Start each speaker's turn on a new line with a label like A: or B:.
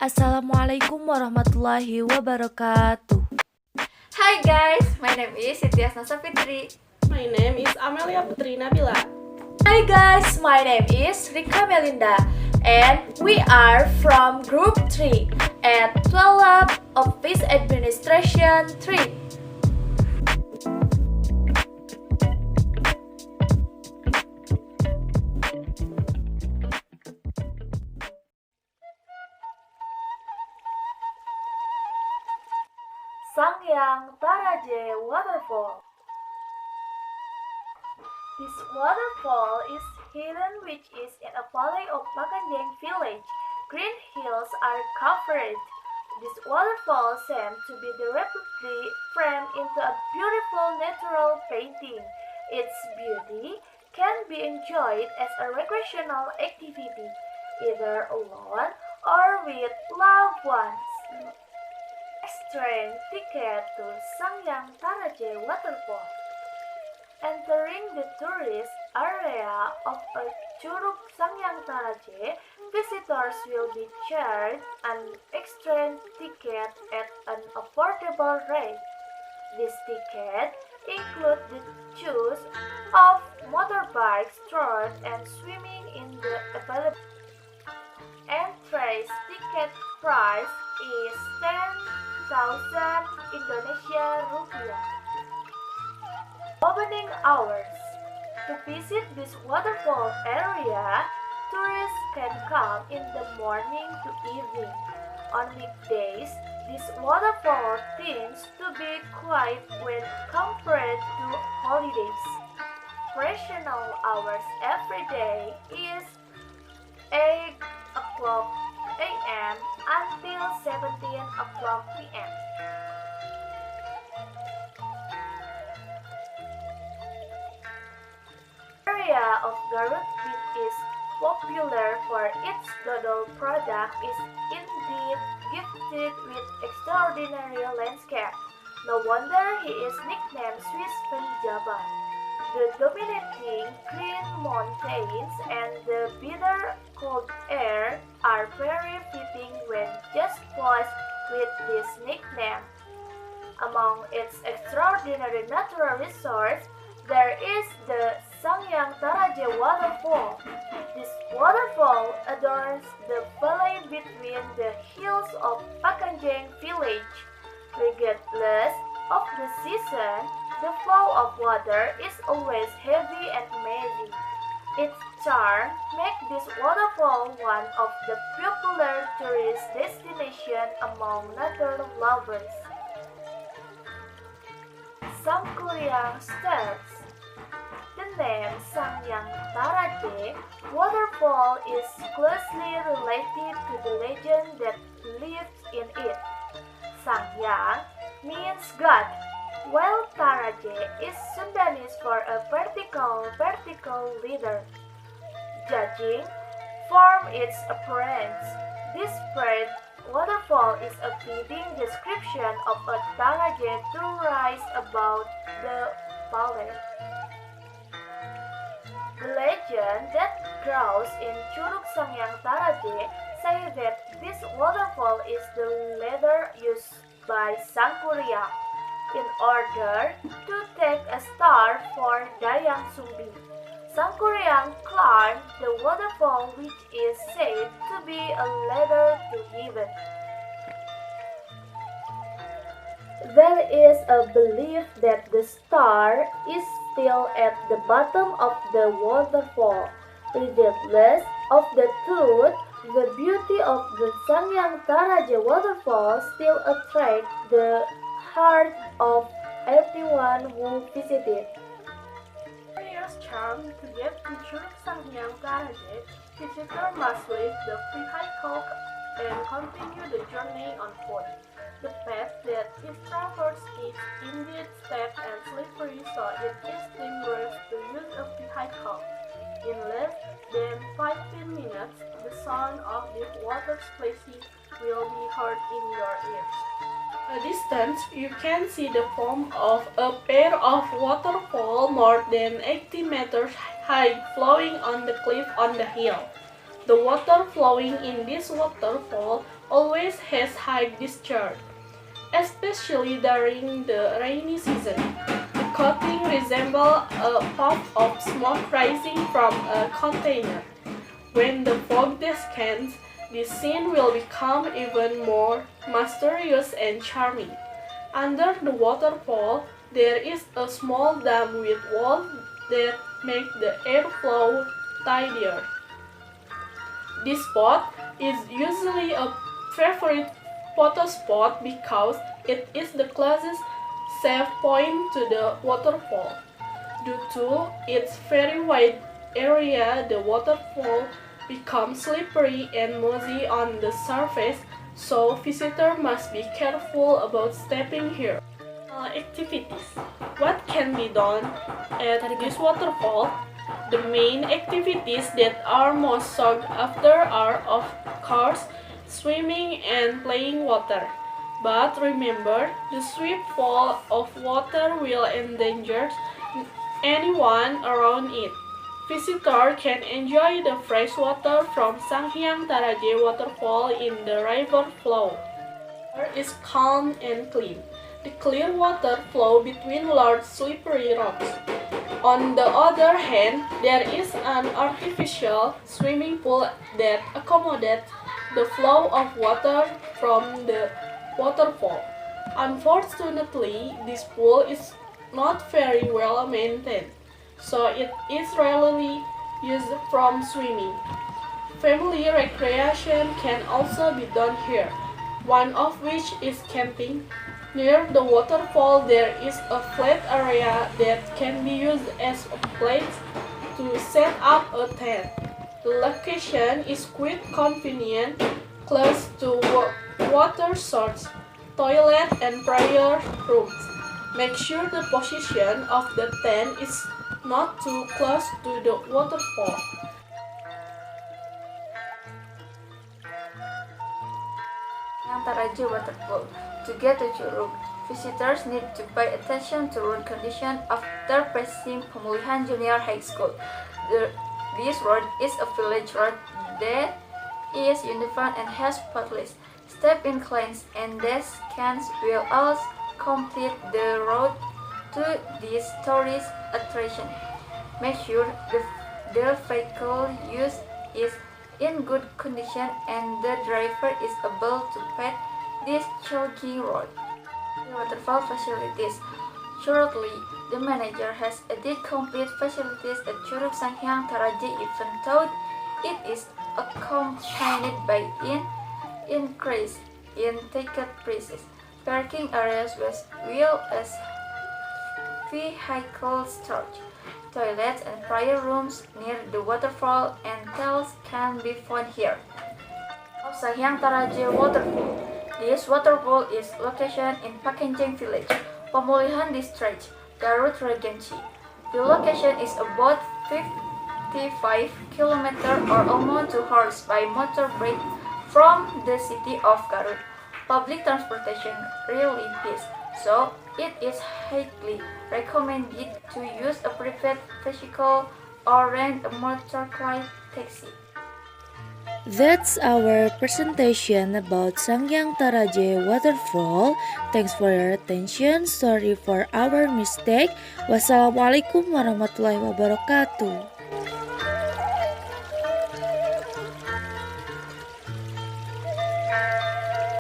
A: Assalamualaikum warahmatullahi wabarakatuh.
B: Hi guys, my name is Siti Hasna Safitri.
C: My name is Amelia Putri Nabila.
D: Hi guys, my name is Rika Melinda and we are from Group 3 at 12 Office Administration 3. Sanghyang Taraje Waterfall. This waterfall is hidden which is in a valley of Pakanjeng village. Green hills are covered. This waterfall seems to be directly framed into a beautiful natural painting. Its beauty can be enjoyed as a recreational activity, either alone or with loved ones. Train ticket to Sanghyang Taraje Waterfall. Entering the tourist area of a Curug Sanghyang Taraje, visitors will be charged an extra ticket at an affordable rate. This ticket includes the choice of motorbikes, strollers, and swimming in the available. Entrance ticket price is 10,000 Indonesia rupiah. Opening hours. To visit this waterfall area, tourists can come in the morning to evening. On weekdays, this waterfall tends to be quiet when compared to holidays. Operational hours every day is 8 o'clock a.m. until 17 o'clock p.m. Area of Garut, which is popular for its dodol product, is indeed gifted with extraordinary landscape. No wonder he is nicknamed Swiss Penjabat. The dominating green mountains and the bitter cold air are very fitting when just posed with this nickname. Among its extraordinary natural resources, there is the Sanghyang Taraje Waterfall. This waterfall adorns the valley between the hills of Pakanjeng village. Regardless of the season, the flow of water is always heavy and amazing. Its charm makes this waterfall one of the popular tourist destinations among nature lovers. Sanghyang Stairs. The name Sanghyang Taraje Waterfall is closely related to the legend that lives in it. Sanghyang means God, while Taraje is Sundanese for a vertical leader. Judging from its appearance, this bird waterfall is a fitting description of a Taraje to rise above the valley. The legend that grows in Curug Sanghyang Taraje say that this waterfall is the ladder used by Sanghyang in order to take a star for Dayang Sumbi. Sanghyang climbed the waterfall, which is said to be a ladder to heaven. There is a belief that the star is still at the bottom of the waterfall. Regardless of the truth, the beauty of the Sanghyang Taraje waterfall still attracts the heart of everyone who visited.
C: Area's charm to get to Curug Sanghyang Taraje, visitors must leave the vehicle and continue the journey on foot. The path that is traversed is indeed steep and slippery, so it is dangerous to use a vehicle. In less than 15 minutes, the sound of the water splashing will be heard in your ears. A distance, you can see the foam of a pair of waterfalls more than 80 meters high flowing on the cliff on the hill. The water flowing in this waterfall always has high discharge, especially during the rainy season. The coating resembles a puff of smoke rising from a container. When the fog descends, the scene will become even more mysterious and charming. Under the waterfall, there is a small dam with walls that make the airflow tidier. This spot is usually a favorite photo spot because it is the closest safe point to the waterfall. Due to its very wide area, the waterfall becomes slippery and muddy on the surface, so visitors must be careful about stepping here. Activities. What can be done at this waterfall? The main activities that are most sought after are, of course, swimming and playing water. But remember, the swift fall of water will endanger anyone around it. Visitors can enjoy the fresh water from Sanghyang Taraje waterfall in the river flow. The water is calm and clean. The clear water flows between large slippery rocks. On the other hand, there is an artificial swimming pool that accommodates the flow of water from the waterfall. Unfortunately, this pool is not very well maintained, so it is rarely used for swimming. Family recreation can also be done here, one of which is camping. Near the waterfall there is a flat area that can be used as a place to set up a tent. The location is quite convenient, close to water source, toilet and prayer rooms. Make sure the position of the tent is not too close to the waterfall.
B: Taraje Waterfall. To get to Curug, visitors need to pay attention to road condition after passing Pemulihan Junior High School. This road is a village road that is uniform and has pathways, steep inclines, and descents will all complete the road to this tourist attraction. Make sure the vehicle used is in good condition and the driver is able to pass this choking road. The waterfall facilities. Shortly, the manager has added complete facilities at Curug Sanghyang Taraje, even though it is accompanied by an increase in ticket prices. Parking areas as well as vehicle storage, toilets and prayer rooms near the waterfall and towels can be found here. Sanghyang Taraje Waterfall. This waterfall is located in Pakenjeng Village, Pemulihan District, Garut Regency. The location is about 55 km or almost 2 hours by motorbike from the city of Garut. Public transportation really is, so it is highly recommended to use a private vehicle or rent a motorized taxi.
A: That's our presentation about Sanghyang Taraje Waterfall. Thanks for your attention. Sorry for our mistake. Wassalamualaikum warahmatullahi wabarakatuh.